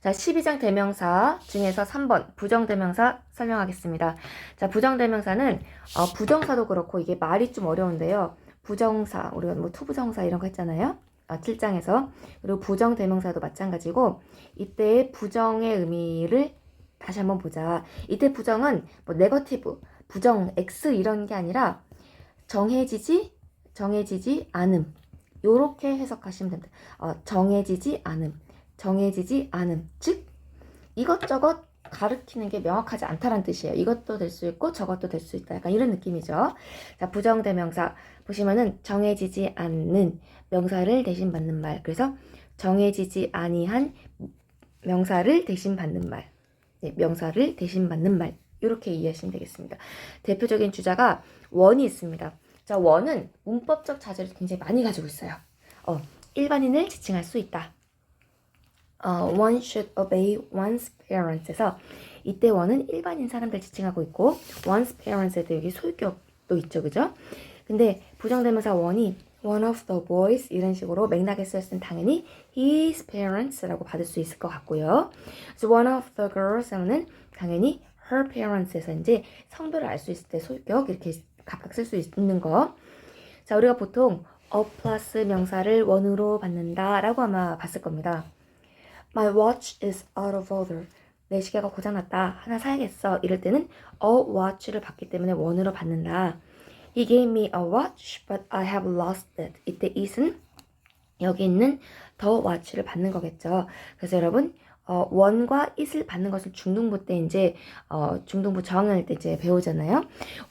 자, 12장 대명사 중에서 3번 부정대명사 설명하겠습니다. 자, 부정대명사는 부정사도 그렇고 이게 말이 좀 어려운데요. 부정사, 우리가 뭐 투부정사 이런 거 했잖아요. 7장에서. 그리고 부정대명사도 마찬가지고 이때의 부정의 의미를 다시 한번 보자. 이때 부정은 뭐 네거티브, 부정, X 이런 게 아니라 정해지지 않음. 요렇게 해석하시면 됩니다. 정해지지 않음. 즉 이것저것 가르치는 게 명확하지 않다는 뜻이에요. 이것도 될 수 있고 저것도 될 수 있다. 약간 이런 느낌이죠. 자, 부정대명사 보시면은 정해지지 않는 명사를 대신 받는 말. 그래서 정해지지 아니한 명사를 대신 받는 말. 네, 명사를 대신 받는 말. 이렇게 이해하시면 되겠습니다. 대표적인 주자가 원이 있습니다. 자, 원은 문법적 자질을 굉장히 많이 가지고 있어요. 일반인을 지칭할 수 있다. One should obey one's parents에서 이때 원은 일반인 사람들 지칭하고 있고 one's parents에도 여기 소유격도 있죠, 그죠? 근데 부정대명사 원이 one of the boys 이런 식으로 맥락에 쓰였으면 당연히 his parents라고 받을 수 있을 것 같고요. 그래서 one of the girls 하면은 당연히 her parents에서 이제 성별을 알 수 있을 때 소유격 이렇게 각각 쓸 수 있는 거. 자, 우리가 보통 a 플러스 명사를 원으로 받는다 라고 아마 봤을 겁니다. My watch is out of order. 내 시계가 고장났다. 하나 사야겠어. 이럴 때는 a watch를 받기 때문에 원으로 받는다. He gave me a watch, but I have lost it. 이때 it은 여기 있는 the watch를 받는 거겠죠. 그래서 여러분 원과 it을 받는 것을 중등부 때 이제 중등부 저항할 때 이제 배우잖아요.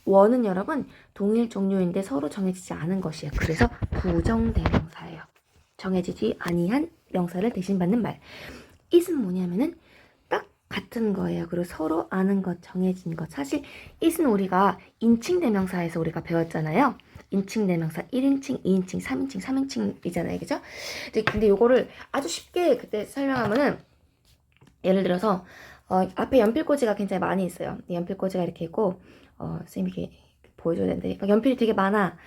원은 여러분 동일 종류인데 서로 정해지지 않은 것이에요. 그래서 부정대명사예요. 정해지지 아니한 명사를 대신 받는 말. it은 뭐냐면은 딱 같은 거예요. 그리고 서로 아는 것, 정해진 것. 사실 it은 우리가 인칭 대명사에서 우리가 배웠잖아요. 인칭 대명사 1인칭, 2인칭, 3인칭, 3인칭이잖아요. 그죠? 근데 요거를 아주 쉽게 그때 설명하면은 예를 들어서 앞에 연필꽂이가 굉장히 많이 있어요. 연필꽂이가 이렇게 있고 선생님이 이렇게 보여줘야 되는데 연필이 되게 많아.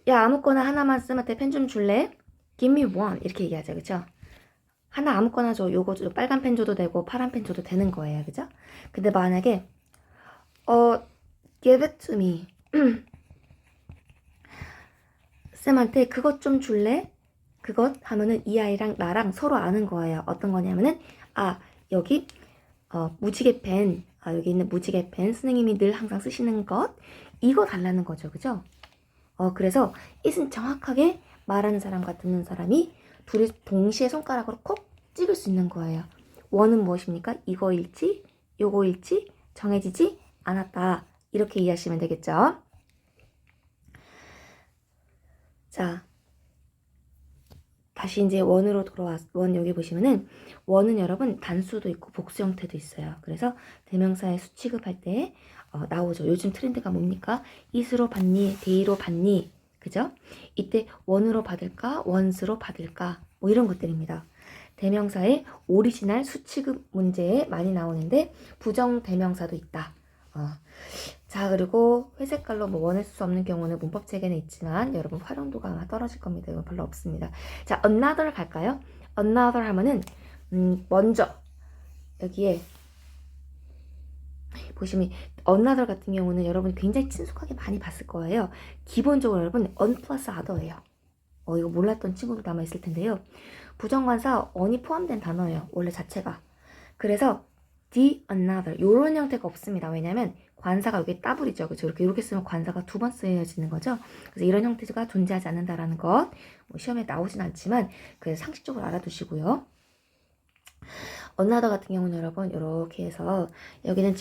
야, 아무거나 하나만 쓰면 돼. 펜 좀 줄래? Give me one 이렇게 얘기하죠. 그쵸? 하나 아무거나 줘. 요거 줘. 빨간 펜 줘도 되고 파란 펜 줘도 되는 거예요. 그죠? 근데 만약에 give it to me 쌤한테 그것 좀 줄래? 그것 하면은 이 아이랑 나랑 서로 아는 거예요. 어떤 거냐면은 여기 무지개 펜 여기 있는 무지개 펜 선생님이 늘 항상 쓰시는 것 이거 달라는 거죠. 그죠? 그래서 it은 정확하게 말하는 사람과 듣는 사람이 둘이 동시에 손가락으로 콕 찍을 수 있는 거예요. 원은 무엇입니까? 이거일지 요거일지 정해지지 않았다. 이렇게 이해하시면 되겠죠. 자, 다시 이제 원으로 원 여기 보시면은 원은 여러분 단수도 있고 복수 형태도 있어요. 그래서 대명사의 수 취급할 때 나오죠. 요즘 트렌드가 뭡니까? it으로 받니? they로 받니? 그죠? 이때 원으로 받을까? 원스로 받을까? 뭐 이런 것들입니다. 대명사의 오리지널 수취급 문제에 많이 나오는데 부정 대명사도 있다. 자, 그리고 회색깔로 뭐 원할 수 없는 경우는 문법 체계는 있지만 여러분 활용도가 아마 떨어질 겁니다. 이건 별로 없습니다. 자, another 갈까요? another 하면은 먼저 여기에 보시면 another 같은 경우는 여러분 굉장히 친숙하게 많이 봤을 거예요. 기본적으로 여러분 on 플러스 other예요. 이거 몰랐던 친구도 아마 있을 텐데요. 부정관사 on이 포함된 단어예요. 원래 자체가. 그래서 the another 요런 형태가 없습니다. 왜냐면 관사가 여기 따블이죠. 그렇죠? 이렇게 쓰면 관사가 두 번 쓰여지는 거죠. 그래서 이런 형태가 존재하지 않는다라는 것 시험에 나오진 않지만 그 상식적으로 알아두시고요. another 같은 경우는 여러분 이렇게 해서 여기는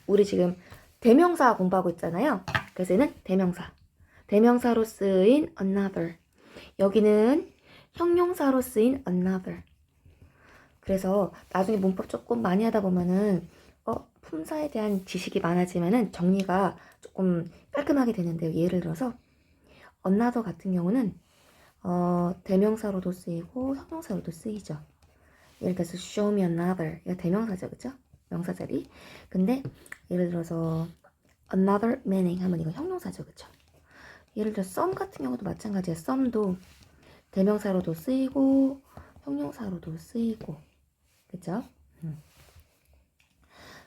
우리 지금 대명사 공부하고 있잖아요. 그래서 얘는 대명사로 쓰인 another. 여기는 형용사로 쓰인 another. 그래서 나중에 문법 조금 많이 하다 보면은 품사에 대한 지식이 많아지면은 정리가 조금 깔끔하게 되는데요. 예를 들어서 another 같은 경우는 대명사로도 쓰이고 형용사로도 쓰이죠. 예를 들어서 show me another 이거 대명사죠, 그죠? 명사 자리. 근데 예를 들어서 another meaning 하면 이거 형용사죠, 그죠? 예를 들어 some 같은 경우도 마찬가지예요. some도 대명사로도 쓰이고 형용사로도 쓰이고 그쵸?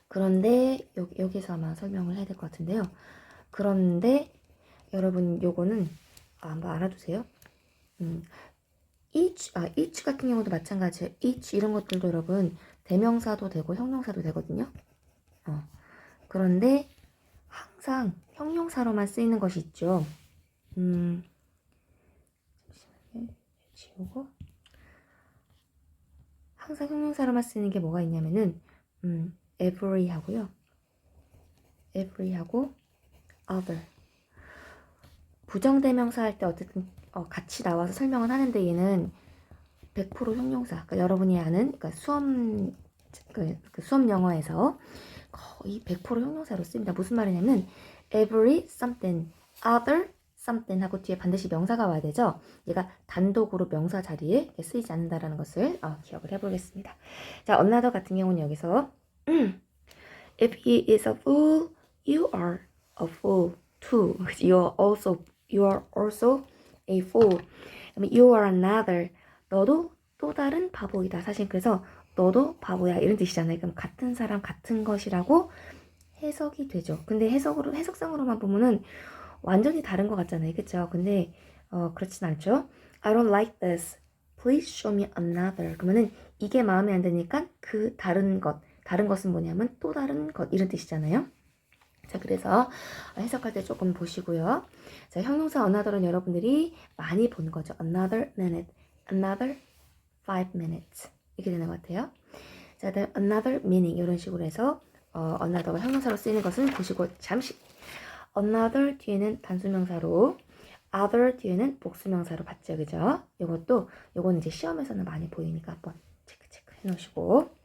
그런데 여기서 아마 설명을 해야 될 것 같은데요. 그런데 여러분 요거는 한번 알아두세요. each 같은 경우도 마찬가지예요. each 이런 것들도 여러분 대명사도 되고 형용사도 되거든요. 그런데 항상 형용사로만 쓰이는 것이 있죠. 잠시만요. 지우고. 항상 형용사로만 쓰이는 게 뭐가 있냐면은 every 하고요. every 하고 other. 부정대명사 할 때 어쨌든 같이 나와서 설명을 하는데 얘는 100% 형용사. 그러니까 여러분이 아는 그러니까 수업 영어에서 거의 100% 형용사로 씁니다. 무슨 말이냐면 every something, other something 하고 뒤에 반드시 명사가 와야 되죠. 얘가 단독으로 명사 자리에 쓰이지 않는다라는 것을 기억을 해보겠습니다. 자, another 같은 경우는 여기서 if he is a fool, you are a fool too. You are also a fool. You are another. 너도 또 다른 바보이다. 사실 그래서 너도 바보야 이런 뜻이잖아요. 그럼 같은 사람 같은 것이라고 해석이 되죠. 근데 해석상으로만 보면은 완전히 다른 것 같잖아요. 그쵸? 근데 그렇진 않죠. I don't like this. Please show me another. 그러면은 이게 마음에 안 드니까 그 다른 것은 뭐냐면 또 다른 것 이런 뜻이잖아요. 자, 그래서 해석할 때 조금 보시고요. 자, 형용사 another는 여러분들이 많이 보는 거죠. Another minute, another 5 minutes 이렇게 되는 것 같아요. 자, 다음 another meaning 이런 식으로 해서 another가 형용사로 쓰이는 것은 보시고 잠시 another 뒤에는 단수명사로 other 뒤에는 복수명사로 봤죠, 그죠? 요건 이제 시험에서는 많이 보이니까 한번 체크 해놓으시고